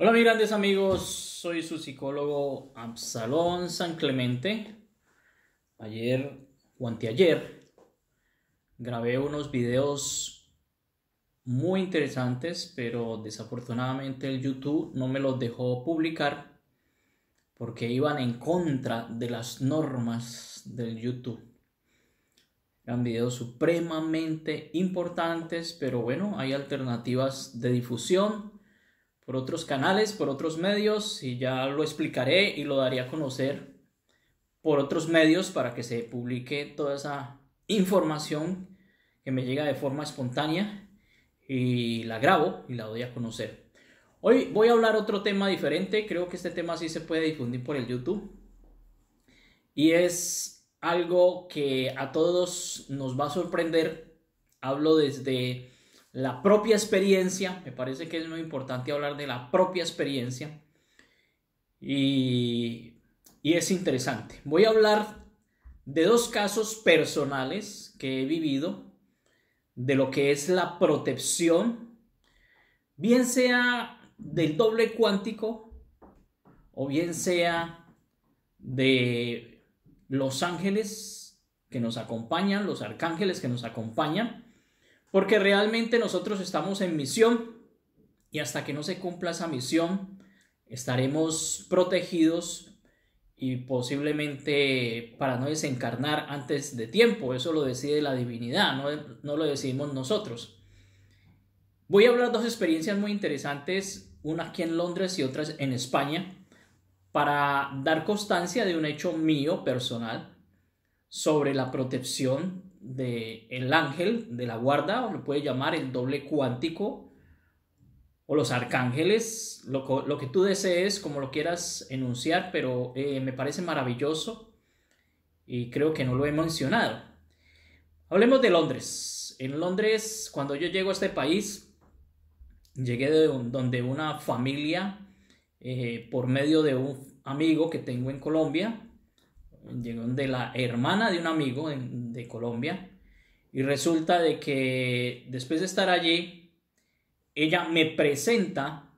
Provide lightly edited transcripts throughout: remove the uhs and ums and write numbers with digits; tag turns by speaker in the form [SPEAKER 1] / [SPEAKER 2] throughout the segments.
[SPEAKER 1] Hola mis grandes amigos, soy su psicólogo Absalón San Clemente. Ayer o anteayer grabé unos videos muy interesantes, pero desafortunadamente el YouTube no me los dejó publicar porque iban en contra de las normas del YouTube. Eran videos supremamente importantes, pero bueno, hay alternativas de difusión por otros canales, por otros medios, y ya lo explicaré y lo daré a conocer por otros medios para que se publique toda esa información que me llega de forma espontánea y la grabo y la doy a conocer. Hoy voy a hablar otro tema diferente, creo que este tema sí se puede difundir por el YouTube y es algo que a todos nos va a sorprender. Hablo desde la propia experiencia, me parece que es muy importante hablar de la propia experiencia y es interesante. Voy a hablar de dos casos personales que he vivido de lo que es la protección, bien sea del doble cuántico o bien sea de los ángeles que nos acompañan, los arcángeles que nos acompañan, porque realmente nosotros estamos en misión y hasta que no se cumpla esa misión estaremos protegidos y posiblemente para no desencarnar antes de tiempo. Eso lo decide la divinidad, no lo decidimos nosotros. Voy a hablar de dos experiencias muy interesantes, una aquí en Londres y otra en España, para dar constancia de un hecho mío personal sobre la protección del ángel de la guarda, o lo puede llamar el doble cuántico, o los arcángeles, lo que tú desees, como lo quieras enunciar, pero me parece maravilloso y creo que no lo he mencionado. Hablemos de Londres. En Londres, cuando yo llego a este país, llegué donde una familia, por medio de un amigo que tengo en Colombia, llegó de la hermana de un amigo de Colombia, y resulta de que después de estar allí, ella me presenta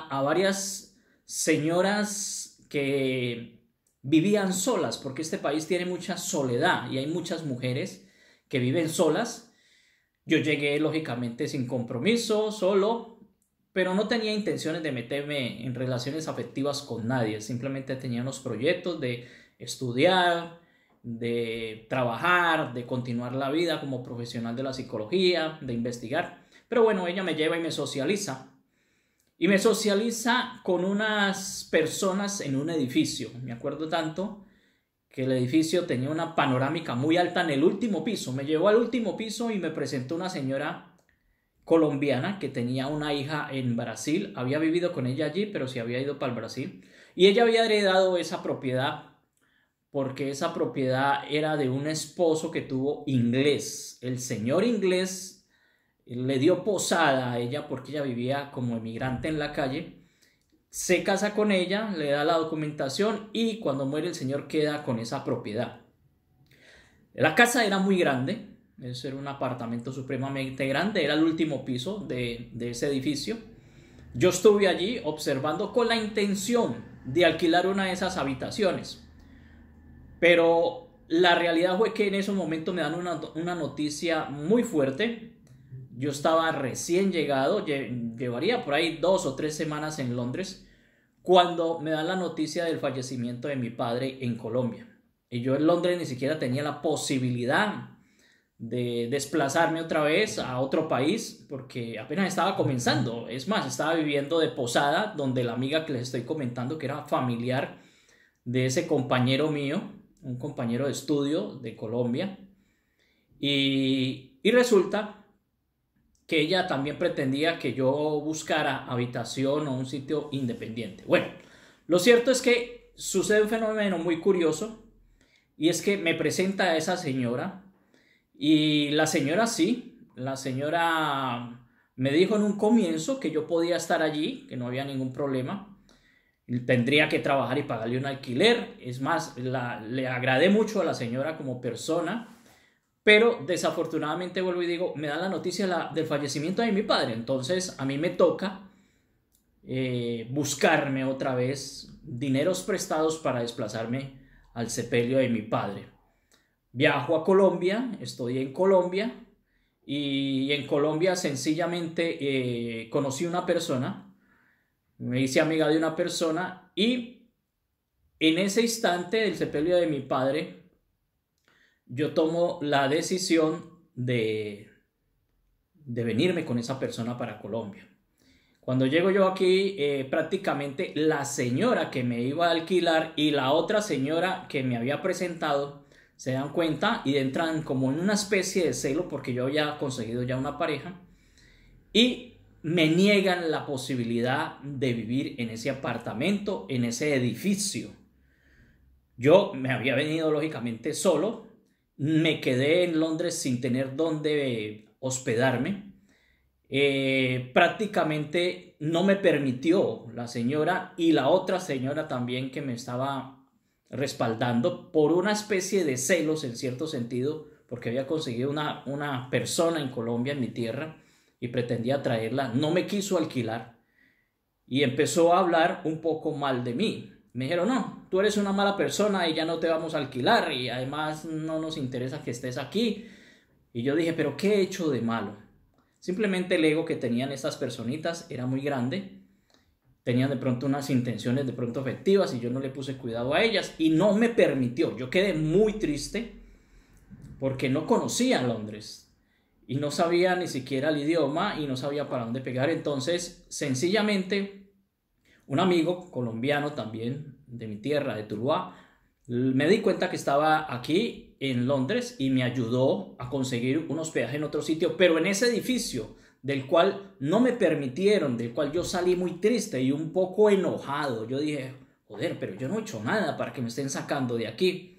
[SPEAKER 1] a varias señoras que vivían solas, porque este país tiene mucha soledad y hay muchas mujeres que viven solas. Yo llegué lógicamente sin compromiso, solo, pero no tenía intenciones de meterme en relaciones afectivas con nadie. Simplemente tenía unos proyectos de estudiar, de trabajar, de continuar la vida como profesional de la psicología, de investigar. Pero bueno, ella me lleva y me socializa. Y me socializa con unas personas en un edificio. Me acuerdo tanto que el edificio tenía una panorámica muy alta en el último piso. Me llevó al último piso y me presentó una señora colombiana que tenía una hija en Brasil. Había vivido con ella allí, pero se había ido para el Brasil. Y ella había heredado esa propiedad porque esa propiedad era de un esposo que tuvo inglés. El señor inglés le dio posada a ella porque ella vivía como emigrante en la calle. Se casa con ella, le da la documentación y cuando muere el señor queda con esa propiedad. La casa era muy grande, eso era un apartamento supremamente grande, era el último piso de ese edificio. Yo estuve allí observando con la intención de alquilar una de esas habitaciones, pero la realidad fue que en ese momento me dan una noticia muy fuerte. Yo estaba recién llegado, llevaría por ahí 2 o 3 semanas en Londres, cuando me dan la noticia del fallecimiento de mi padre en Colombia. Y yo en Londres ni siquiera tenía la posibilidad de desplazarme otra vez a otro país porque apenas estaba comenzando. Es más, estaba viviendo de posada donde la amiga que les estoy comentando, que era familiar de ese compañero mío, un compañero de estudio de Colombia, y resulta que ella también pretendía que yo buscara habitación o un sitio independiente. Bueno, lo cierto es que sucede un fenómeno muy curioso y es que me presenta a esa señora y la señora me dijo en un comienzo que yo podía estar allí, que no había ningún problema, tendría que trabajar y pagarle un alquiler. Es más, le agradé mucho a la señora como persona. Pero desafortunadamente, vuelvo y digo, me da la noticia del fallecimiento de mi padre. Entonces a mí me toca buscarme otra vez dineros prestados para desplazarme al sepelio de mi padre. Viajo a Colombia, estoy en Colombia y en Colombia sencillamente conocí una persona, me hice amiga de una persona y en ese instante del sepelio de mi padre yo tomo la decisión de venirme con esa persona para Colombia. Cuando llego yo aquí, prácticamente la señora que me iba a alquilar y la otra señora que me había presentado se dan cuenta y entran como en una especie de celo porque yo había conseguido ya una pareja y me niegan la posibilidad de vivir en ese apartamento, en ese edificio. Yo me había venido lógicamente solo, me quedé en Londres sin tener dónde hospedarme. Prácticamente no me permitió la señora y la otra señora también que me estaba respaldando por una especie de celos en cierto sentido, porque había conseguido una persona en Colombia, en mi tierra, y pretendía traerla, no me quiso alquilar y empezó a hablar un poco mal de mí. Me dijeron, no, tú eres una mala persona y ya no te vamos a alquilar y además no nos interesa que estés aquí. Y yo dije, pero ¿qué he hecho de malo? Simplemente el ego que tenían estas personitas era muy grande, tenían de pronto unas intenciones de pronto afectivas y yo no le puse cuidado a ellas y no me permitió. Yo quedé muy triste porque no conocía Londres y no sabía ni siquiera el idioma y no sabía para dónde pegar. Entonces, sencillamente, un amigo colombiano también de mi tierra, de Tuluá, me di cuenta que estaba aquí en Londres y me ayudó a conseguir un hospedaje en otro sitio, pero en ese edificio del cual no me permitieron, del cual yo salí muy triste y un poco enojado. Yo dije, joder, pero yo no he hecho nada para que me estén sacando de aquí.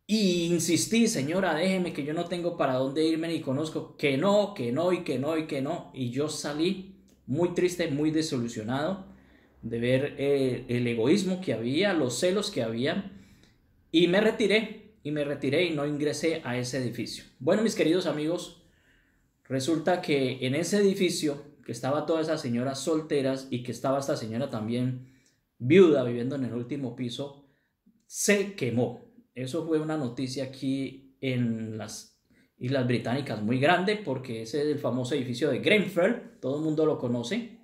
[SPEAKER 1] Y insistí, señora, déjeme que yo no tengo para dónde irme ni conozco, que no, que no y que no y que no. Y yo salí muy triste, muy desilusionado de ver el egoísmo que había, los celos que había y me retiré y no ingresé a ese edificio. Bueno, mis queridos amigos, resulta que en ese edificio que estaba todas esas señoras solteras y que estaba esta señora también viuda viviendo en el último piso, se quemó. Eso fue una noticia aquí en las Islas Británicas muy grande porque ese es el famoso edificio de Grenfell, todo el mundo lo conoce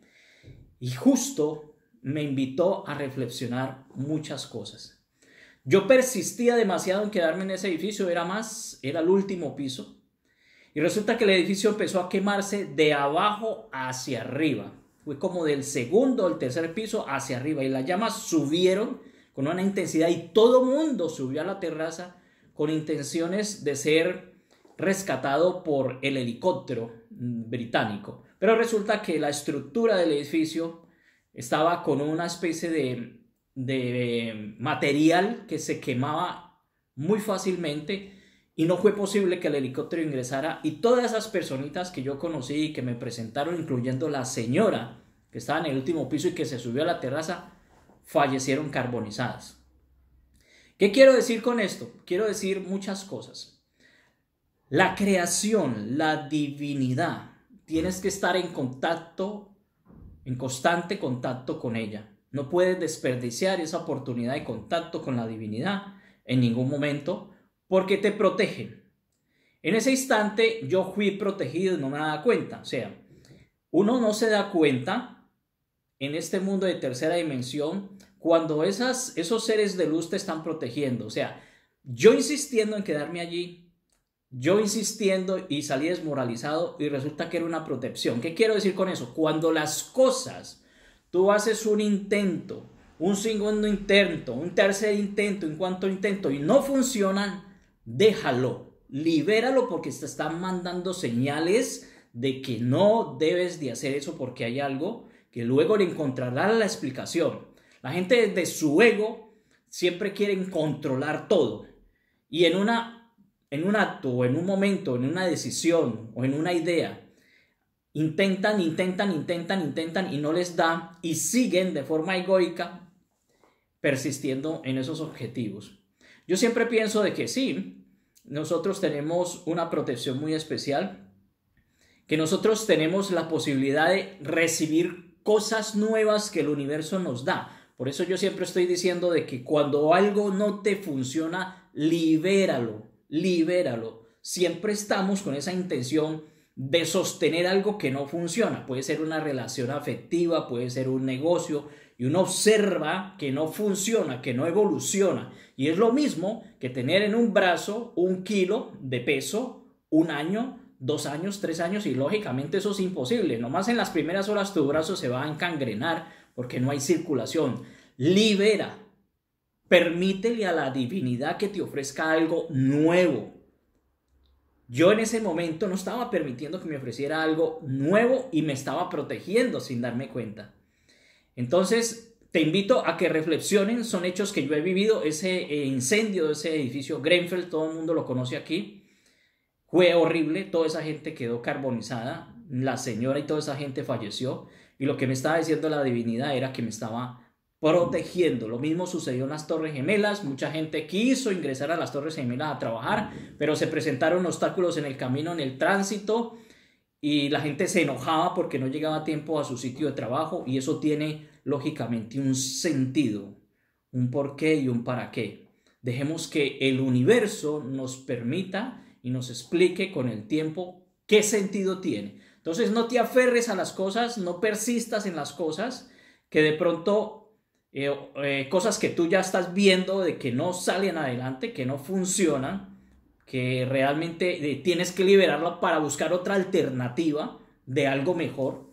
[SPEAKER 1] y justo me invitó a reflexionar muchas cosas. Yo persistía demasiado en quedarme en ese edificio, era el último piso. Y resulta que el edificio empezó a quemarse de abajo hacia arriba. Fue como del segundo al tercer piso hacia arriba. Y las llamas subieron con una intensidad y todo mundo subió a la terraza con intenciones de ser rescatado por el helicóptero británico. Pero resulta que la estructura del edificio estaba con una especie de material que se quemaba muy fácilmente y no fue posible que el helicóptero ingresara y todas esas personitas que yo conocí y que me presentaron, incluyendo la señora que estaba en el último piso y que se subió a la terraza, fallecieron carbonizadas. ¿Qué quiero decir con esto? Quiero decir muchas cosas. La creación, la divinidad, tienes que estar en contacto, en constante contacto con ella. No puedes desperdiciar esa oportunidad de contacto con la divinidad en ningún momento porque te protege. En ese instante yo fui protegido y no me daba cuenta. O sea, uno no se da cuenta en este mundo de tercera dimensión cuando esos seres de luz te están protegiendo. O sea, yo insistiendo en quedarme allí, yo insistiendo y salí desmoralizado y resulta que era una protección. ¿Qué quiero decir con eso? Cuando las cosas, tú haces un intento, un segundo intento, un tercer intento, un cuarto intento y no funcionan, déjalo, libéralo porque te están mandando señales de que no debes de hacer eso porque hay algo que luego le encontrará la explicación. La gente desde su ego siempre quieren controlar todo y en un acto o en un momento, en una decisión o en una idea, intentan y no les da y siguen de forma egoica persistiendo en esos objetivos. Yo siempre pienso de que sí, nosotros tenemos una protección muy especial, que nosotros tenemos la posibilidad de recibir cosas nuevas que el universo nos da. Por eso yo siempre estoy diciendo de que cuando algo no te funciona, libéralo, libéralo. Siempre estamos con esa intención de sostener algo que no funciona. Puede ser una relación afectiva, puede ser un negocio, y uno observa que no funciona, que no evoluciona. Y es lo mismo que tener en un brazo 1 kilo de peso, 1 año, 2 años, 3 años, y lógicamente eso es imposible. Nomás en las primeras horas tu brazo se va a encangrenar porque no hay circulación. Libera, permítele a la divinidad que te ofrezca algo nuevo. Yo en ese momento no estaba permitiendo que me ofreciera algo nuevo y me estaba protegiendo sin darme cuenta. Entonces, te invito a que reflexionen, son hechos que yo he vivido. Ese incendio de ese edificio Grenfell, todo el mundo lo conoce aquí, fue horrible, toda esa gente quedó carbonizada, la señora y toda esa gente falleció, y lo que me estaba diciendo la divinidad era que me estaba protegiendo. Lo mismo sucedió en las Torres Gemelas, mucha gente quiso ingresar a las Torres Gemelas a trabajar, pero se presentaron obstáculos en el camino, en el tránsito, y la gente se enojaba porque no llegaba a tiempo a su sitio de trabajo, y eso tiene lógicamente un sentido, un porqué y un para qué. Dejemos que el universo nos permita y nos explique con el tiempo qué sentido tiene. Entonces no te aferres a las cosas, no persistas en las cosas, que de pronto cosas que tú ya estás viendo de que no salen adelante, que no funcionan, que realmente tienes que liberarla para buscar otra alternativa de algo mejor.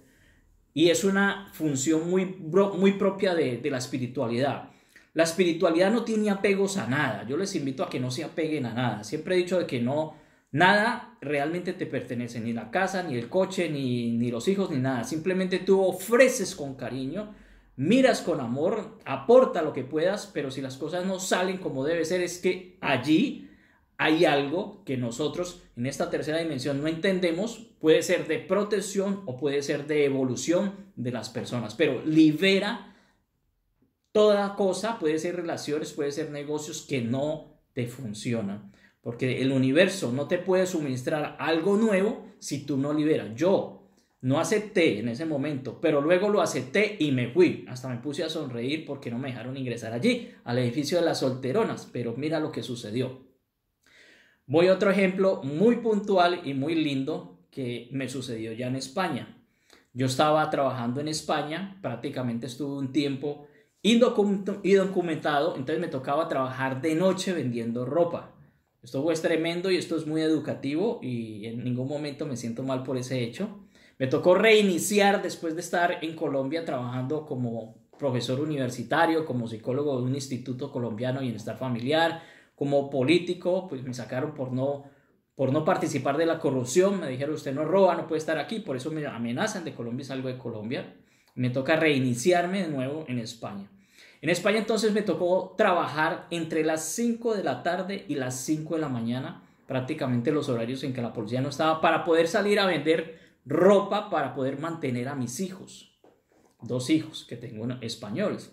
[SPEAKER 1] Y es una función muy propia de la espiritualidad. La espiritualidad no tiene apegos a nada. Yo les invito a que no se apeguen a nada. Siempre he dicho de que no, nada realmente te pertenece, ni la casa, ni el coche, ni los hijos, ni nada. Simplemente tú ofreces con cariño, miras con amor, aporta lo que puedas, pero si las cosas no salen como debe ser, es que allí hay algo que nosotros en esta tercera dimensión no entendemos. Puede ser de protección o puede ser de evolución de las personas, pero libera toda cosa, puede ser relaciones, puede ser negocios que no te funcionan, porque el universo no te puede suministrar algo nuevo si tú no liberas. Yo no acepté en ese momento, pero luego lo acepté y me fui. Hasta me puse a sonreír porque no me dejaron ingresar allí, al edificio de las solteronas, pero mira lo que sucedió. Voy a otro ejemplo muy puntual y muy lindo que me sucedió ya en España. Yo estaba trabajando en España, prácticamente estuve un tiempo indocumentado, entonces me tocaba trabajar de noche vendiendo ropa. Esto fue tremendo y esto es muy educativo y en ningún momento me siento mal por ese hecho. Me tocó reiniciar después de estar en Colombia trabajando como profesor universitario, como psicólogo de un instituto colombiano de bienestar familiar, como político. Pues me sacaron por no participar de la corrupción. Me dijeron, usted no roba, no puede estar aquí, por eso me amenazan de Colombia y salgo de Colombia. Me toca reiniciarme de nuevo en España. En España entonces me tocó trabajar entre las 5 de la tarde y las 5 de la mañana, prácticamente los horarios en que la policía no estaba, para poder salir a vender ropa para poder mantener a mis hijos. 2 hijos que tengo españoles.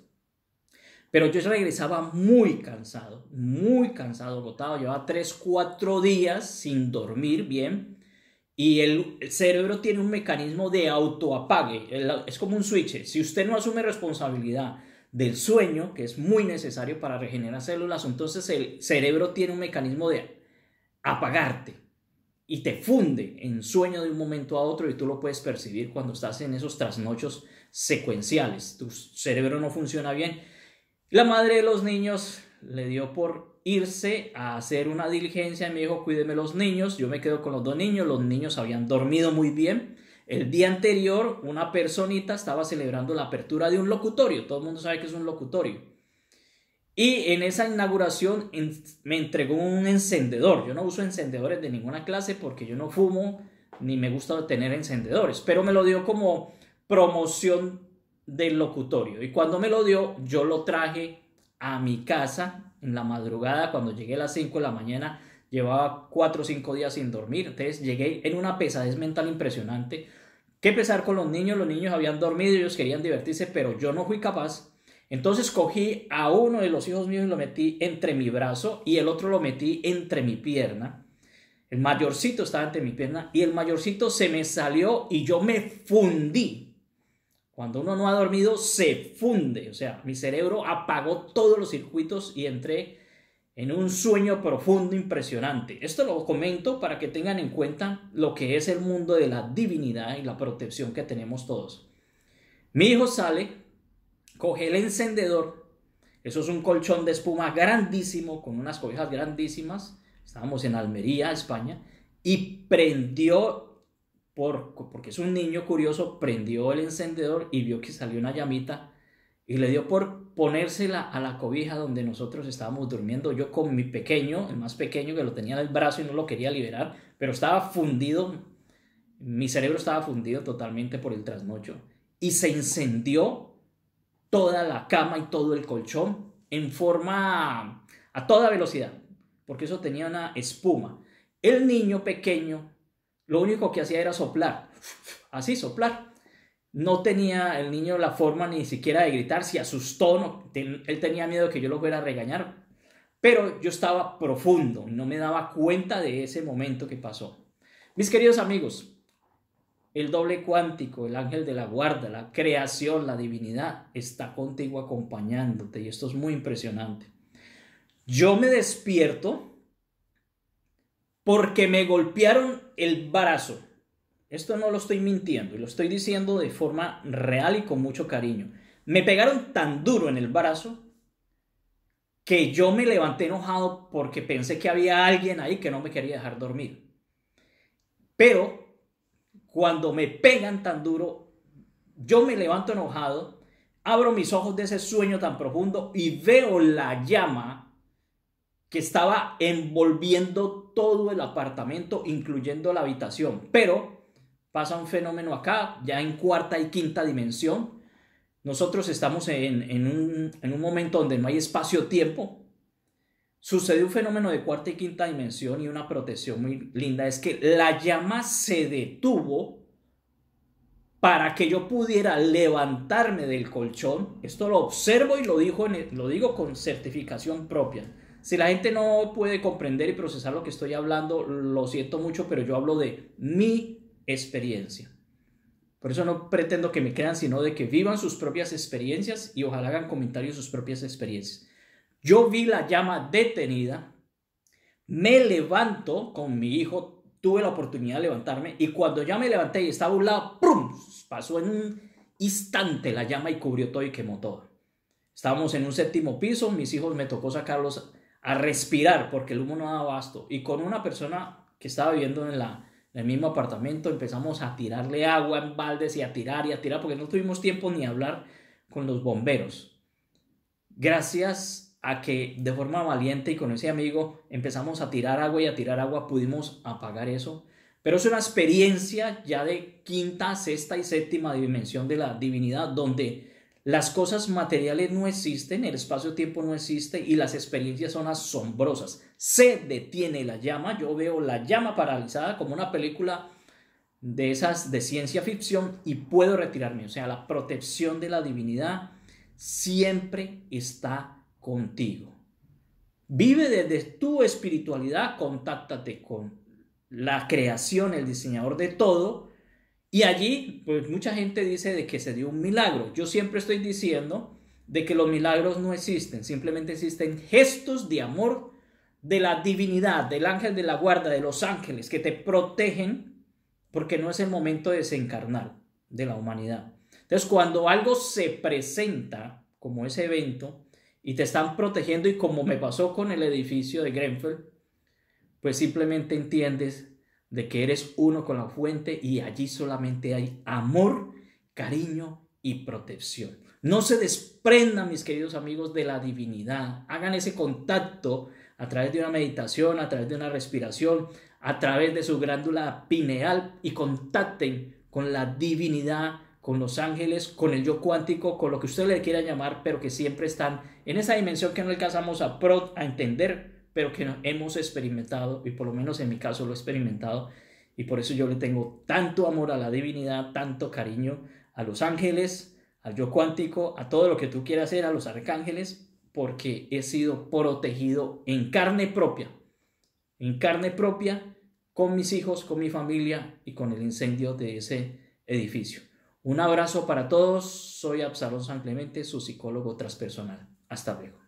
[SPEAKER 1] Pero yo regresaba muy cansado, agotado. Llevaba 3, 4 días sin dormir bien. Y el cerebro tiene un mecanismo de autoapague. Es como un switch. Si usted no asume responsabilidad del sueño, que es muy necesario para regenerar células, entonces el cerebro tiene un mecanismo de apagarte y te funde en sueño de un momento a otro, y tú lo puedes percibir cuando estás en esos trasnochos secuenciales. Tu cerebro no funciona bien. La madre de los niños le dio por irse a hacer una diligencia y me dijo, cuídeme los niños. Yo me quedo con los 2 niños. Los niños habían dormido muy bien. El día anterior una personita estaba celebrando la apertura de un locutorio. Todo el mundo sabe que es un locutorio. Y en esa inauguración me entregó un encendedor. Yo no uso encendedores de ninguna clase porque yo no fumo ni me gusta tener encendedores. Pero me lo dio como promoción del locutorio. Y cuando me lo dio, yo lo traje a mi casa en la madrugada. Cuando llegué a las 5 de la mañana, llevaba 4 o 5 días sin dormir. Entonces llegué en una pesadez mental impresionante. ¿Qué pesar con los niños? Los niños habían dormido, ellos querían divertirse, pero yo no fui capaz. Entonces cogí a uno de los hijos míos y lo metí entre mi brazo y el otro lo metí entre mi pierna. El mayorcito estaba entre mi pierna y el mayorcito se me salió y yo me fundí. Cuando uno no ha dormido, se funde. O sea, mi cerebro apagó todos los circuitos y entré en un sueño profundo impresionante. Esto lo comento para que tengan en cuenta lo que es el mundo de la divinidad y la protección que tenemos todos. Mi hijo sale, coge el encendedor. Eso es un colchón de espuma grandísimo, con unas cobijas grandísimas. Estábamos en Almería, España, y prendió, porque es un niño curioso, prendió el encendedor y vio que salió una llamita y le dio por ponérsela a la cobija donde nosotros estábamos durmiendo. Yo con mi pequeño, el más pequeño, que lo tenía en el brazo y no lo quería liberar, pero estaba fundido, mi cerebro estaba fundido totalmente por el trasnocho, y se incendió toda la cama y todo el colchón en forma a toda velocidad, porque eso tenía una espuma. El niño pequeño lo único que hacía era soplar, así soplar. No tenía el niño la forma ni siquiera de gritar, se asustó, no, él tenía miedo de que yo lo fuera a regañar, pero yo estaba profundo y no me daba cuenta de ese momento que pasó. Mis queridos amigos, el doble cuántico, el ángel de la guarda, la creación, la divinidad, está contigo acompañándote, y esto es muy impresionante. Yo me despierto porque me golpearon el brazo. Esto no lo estoy mintiendo y lo estoy diciendo de forma real y con mucho cariño. Me pegaron tan duro en el brazo que yo me levanté enojado porque pensé que había alguien ahí que no me quería dejar dormir. Pero cuando me pegan tan duro, yo me levanto enojado, abro mis ojos de ese sueño tan profundo y veo la llama que estaba envolviendo todo el apartamento, incluyendo la habitación. Pero pasa un fenómeno acá, ya en cuarta y quinta dimensión. Nosotros estamos en un momento donde no hay espacio-tiempo. Sucedió un fenómeno de cuarta y quinta dimensión, y una protección muy linda es que la llama se detuvo para que yo pudiera levantarme del colchón. Esto lo observo y lo digo con certificación propia. Si la gente no puede comprender y procesar lo que estoy hablando, lo siento mucho, pero yo hablo de mi experiencia. Por eso no pretendo que me crean, sino de que vivan sus propias experiencias y ojalá hagan comentarios de sus propias experiencias. Yo vi la llama detenida, me levanto con mi hijo, tuve la oportunidad de levantarme, y cuando ya me levanté y estaba a un lado, ¡prum!, pasó en un instante la llama y cubrió todo y quemó todo. Estábamos en un séptimo piso, mis hijos me tocó sacarlos a respirar porque el humo no daba abasto, y con una persona que estaba viviendo en el mismo apartamento empezamos a tirarle agua en baldes y a tirar porque no tuvimos tiempo ni a hablar con los bomberos. Gracias a que de forma valiente y con ese amigo empezamos a tirar agua y a tirar agua, pudimos apagar eso. Pero es una experiencia ya de quinta, sexta y séptima dimensión de la divinidad, donde las cosas materiales no existen, el espacio-tiempo no existe y las experiencias son asombrosas. Se detiene la llama, yo veo la llama paralizada como una película de esas de ciencia ficción y puedo retirarme. O sea, la protección de la divinidad siempre está contigo. Vive desde tu espiritualidad, contáctate con la creación, el diseñador de todo. Y allí, pues mucha gente dice de que se dio un milagro. Yo siempre estoy diciendo de que los milagros no existen, simplemente existen gestos de amor de la divinidad, del ángel de la guarda, de los ángeles que te protegen, porque no es el momento de desencarnar de la humanidad. Entonces, cuando algo se presenta como ese evento y te están protegiendo, y como me pasó con el edificio de Grenfell, pues simplemente entiendes de que eres uno con la fuente y allí solamente hay amor, cariño y protección. No se desprendan, mis queridos amigos, de la divinidad. Hagan ese contacto a través de una meditación, a través de una respiración, a través de su glándula pineal, y contacten con la divinidad, con los ángeles, con el yo cuántico, con lo que usted le quiera llamar, pero que siempre están en esa dimensión que no alcanzamos a entender, pero que hemos experimentado, y por lo menos en mi caso lo he experimentado, y por eso yo le tengo tanto amor a la divinidad, tanto cariño a los ángeles, al yo cuántico, a todo lo que tú quieras hacer, a los arcángeles, porque he sido protegido en carne propia, con mis hijos, con mi familia y con el incendio de ese edificio. Un abrazo para todos. Soy Absalón San Clemente, su psicólogo transpersonal. Hasta luego.